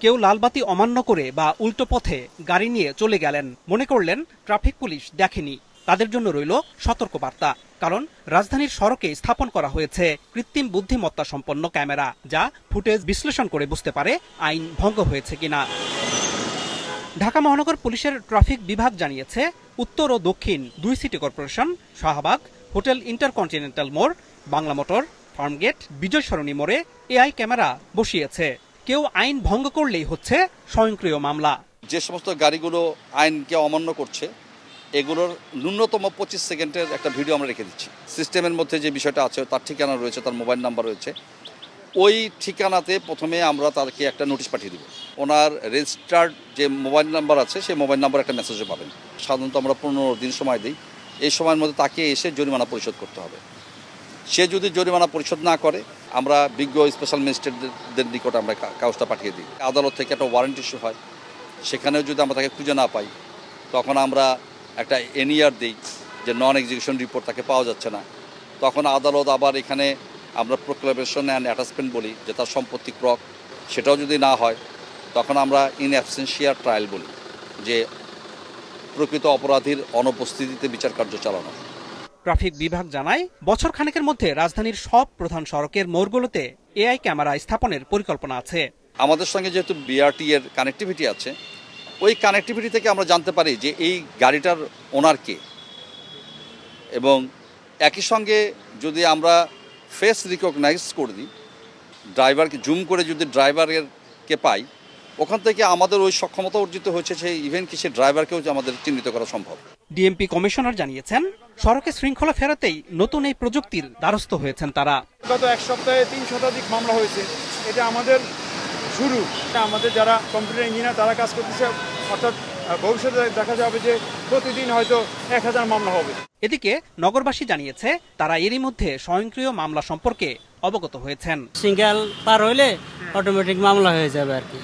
কেউ লালবাতি অমান্য করে বা উল্টো পথে গাড়ি নিয়ে চলে গেলেন, মনে করলেন ট্রাফিক পুলিশ দেখেনি। তাদের জন্য রইল সতর্কবার্তা, কারণ রাজধানীর সড়কে স্থাপন করা হয়েছে কৃত্রিম বুদ্ধিমত্তা সম্পন্ন ক্যামেরা, যা ফুটেজ বিশ্লেষণ করে বুঝতে পারে আইন ভঙ্গ হয়েছে কিনা। ঢাকা মহানগর পুলিশের ট্রাফিক বিভাগ জানিয়েছে, উত্তর ও দক্ষিণ দুই city corporation, Shahbag, hotel intercontinental মোড়, বাংলা মোটর, ফার্মগেট, বিজয় সরণি মোড়ে এআই ক্যামেরা বসিয়েছে। কেউ আইন ভঙ্গ করলেই হচ্ছে স্বয়ংক্রিয় মামলা। যে সমস্ত গাড়িগুলো আইনকে অমান্য করছে, এগুলোর ন্যূনতম 25 সেকেন্ডের একটা ভিডিও আমরা রেখে দিচ্ছি। সিস্টেমের মধ্যে যে বিষয়টা আছে, তার ঠিকানা রয়েছে, তার মোবাইল নাম্বার রয়েছে, ওই ঠিকানাতে প্রথমে আমরা তাকে একটা নোটিশ পাঠিয়ে দিব। ওনার রেজিস্টার্ড যে মোবাইল নাম্বার আছে, সেই মোবাইল নাম্বার একটা মেসেজও পাবেন। সাধারণত আমরা 15 দিন সময় দিই। এই সময়ের মধ্যে তাকে এসে জরিমানা পরিশোধ করতে হবে। সে যদি জরিমানা পরিশোধ না করে, আমরা বিজ্ঞ স্পেশাল ম্যাজিস্ট্রেটদের নিকট আমরা কাগজটা পাঠিয়ে দিই। আদালত থেকে একটা ওয়ারেন্ট ইস্যু হয়, সেখানেও যদি আমরা তাকে খুঁজে না পাই, তখন আমরা একটা এনইআর দিই যে নন এক্সিকিউশন রিপোর্ট তাকে পাওয়া যাচ্ছে না। তখন আদালত আবার এখানে আমরা প্রোক্লেমেশন অ্যান্ড অ্যাটাচমেন্ট বলি, যে তার সম্পত্তি ক্রক, সেটাও যদি না হয়, তখন আমরা ইন অ্যাবসেন্সিয়া ট্রায়াল বলি, যে প্রকৃত অপরাধীর অনুপস্থিতিতে বিচার কার্য চালানো। ট্রাফিক বিভাগ জানায়, বছর খানেকের মধ্যে রাজধানীর সব প্রধান সড়কের মোড়গুলোতে এআই ক্যামেরা স্থাপনের পরিকল্পনা আছে। আমাদের সঙ্গে যেহেতু বিআরটি এর কানেক্টিভিটি আছে, ওই কানেক্টিভিটি থেকে আমরা জানতে পারি যে এই গাড়িটার ওনার কে, এবং একই সঙ্গে যদি আমরা ফেস রিকগনাইজ করে দিই, ড্রাইভারকে জুম করে যদি ড্রাইভারকে পাই, ওখান থেকে আমাদের ওই সক্ষমতা অর্জিত হয়েছে, সেই ইভেন কি সে ড্রাইভারকেও আমাদের চিহ্নিত করা সম্ভব। ডিএমপি কমিশনার জানিয়েছেন, সড়কে শৃঙ্খলা ফেরাতেই নতুন এই প্রযুক্তির দ্বারস্থ হয়েছেন তারা। গত এক সপ্তাহে 3 শতাধিক মামলা হয়েছে। এটা আমাদের শুরু। আমাদের যারা কম্পিউটার ইঞ্জিনিয়ার তারা কাজ করতেছে, অর্থাৎ ভবিষ্যতে দেখা যাবে যে প্রতিদিন হয়তো 1000 মামলা হবে। এদিকে নগরবাসী জানিয়েছে, তারা এরই মধ্যে স্বয়ংক্রিয় মামলা সম্পর্কে অবগত হয়েছেন। সিঙ্গেল পার হইলে অটোমেটিক মামলা হয়ে যাবে আর কি,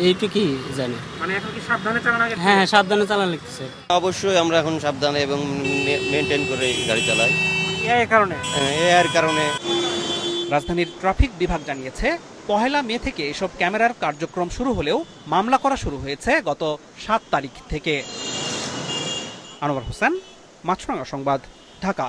এইটুকুই জানি। মানে এখন কি সাবধানে চালানো? হ্যাঁ, সাবধানে চালানো লাগতেছে। অবশ্যই আমরা এখন সাবধানে এবং মেনটেন করে গাড়ি চালাই। এর কারণে এর কারণে রাজধানীর ট্রাফিক বিভাগ জানিয়েছে, 1 মে থেকে এসব ক্যামেরার কার্যক্রম শুরু হলেও মামলা করা শুরু হয়েছে গত 7 তারিখ থেকে। আনোয়ার হোসেন, মাছরাঙা সংবাদ, ঢাকা।